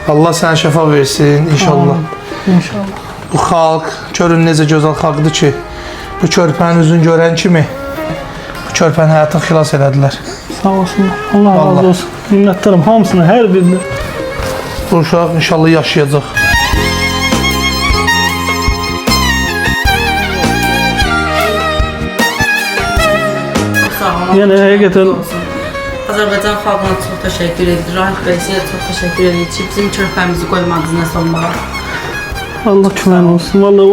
Allah sənə şəfa versin inşallah. İnşallah. Bu xalq, görün necə gözəl xalqdır ki, bu körpənin üzünü görən kimi bu körpənin həyatını xilas elədilər. Sağ olsunlar. Allah razı olsun. Minnətdarım hamısına, hər birini. Bu uşaq inşallah yaşayacaq. Yəni həqiqətən Azərbaycan xalqına çox təşəkkür edir. Rahid bəy sizə çox təşəkkür edirik ki, bizim körpəmizi qoymadınız nəsə olmağa. Allah kömək olsun. Vallahi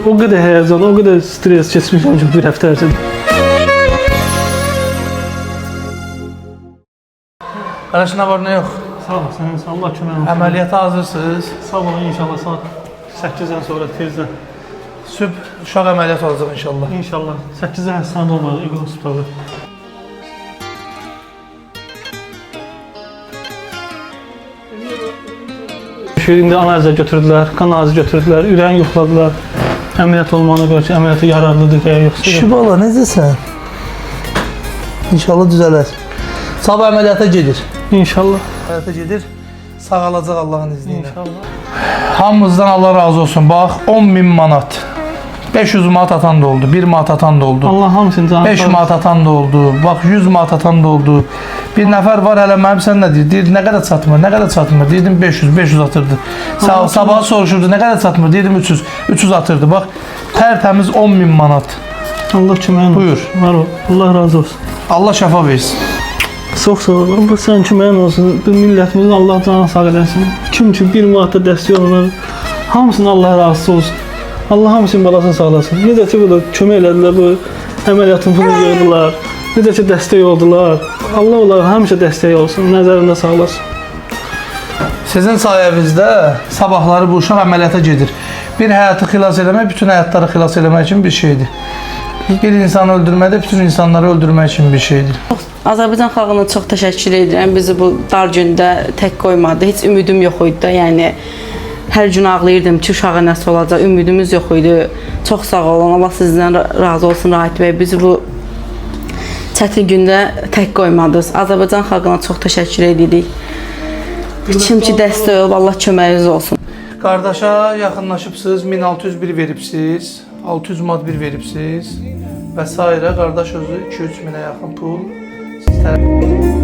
o qədər həyəcan, o qədər stres keçmişəm ki, bir həftə ərzində. Qardaş, nə var, nə yox? Sağ olasın, Allah kömək olsun. Əməliyyata hazırsınız. Sağ olun inşallah saat 8-dən sonra tezdən. Sübh uşaq əməliyyat olacaq inşallah. İnşallah 8-də həstanədə olmalı İqor Hospitalı. İndi analizə götürdülər, kan analizi götürdülər, ürəyin yoxladılar. Əməliyyat olmağına görə ki, əməliyyata yararlıdır ya yoxsa. Şibala, necəsən? İnşallah düzələr. Sabah əməliyyata gedir. İnşallah. Əməliyyata gedir. Sağalacaq Allahın izni ilə. İnşallah. Hamımızdan Allah razı olsun. Bax, 10.000 manat. 500 manat atan da oldu, 1 manat atan da oldu. Allah hamısını canı 5 manat atan da oldu, bax 100 manat atan da oldu. Bir nəfər var hələ mənim, sən nə deyir? Deyir, nə qədər çatmır, nə qədər çatmır? Deyirdim 500 atırdı. Sabahı soruşurdu, nə qədər çatmır? Deyirdim 300 atırdı. Bax, tərtəmiz 10.000 manat. Allah köməyin olsun. Buyur. Var o, Allah razı olsun. Allah şəfa versin. Çox sağ ol, Allah sən köməyin olsun. Bu millətimizin Allah canı sağ eləsin. Kim ki bir manatda dəstək olunur, hamısının Allah razı olsun. Allah hamısının balasını sağlasın. Necə ki, bu da kömək elədilər, bu əməliyyatın pulunu yığdılar. Necə ki, dəstək oldular. Allah onlara həmişə dəstək olsun, nəzərində sağlasın. Sizin sayənizdə sabahları bu uşaq əməliyyata gedir. Bir həyatı xilas eləmək, bütün həyatları xilas eləmək üçün bir şeydir. Bir insanı öldürmək də bütün insanları öldürmək üçün bir şeydir. Azərbaycan xalqına çox təşəkkür edirəm. Bizi bu dar gündə tək qoymadı. Heç ümidim yox idi da, yəni hər gün ağlayırdım ki, uşağa nəsə olacaq, ümidimiz yox idi. Çox sağ olun, Allah sizdən razı olsun Rahid bəy. Bizi bu çətin gündə tək qoymadınız. Azərbaycan xalqına çox təşəkkür edirik. Kim ki dəstək olub, Allah köməyiniz olsun. Qardaşa yaxınlaşıbsınız, 1601 veribsiniz, 600 manat bir veribsiniz və s. Qardaş özü 2-3 minə yaxın pul siz tərəf.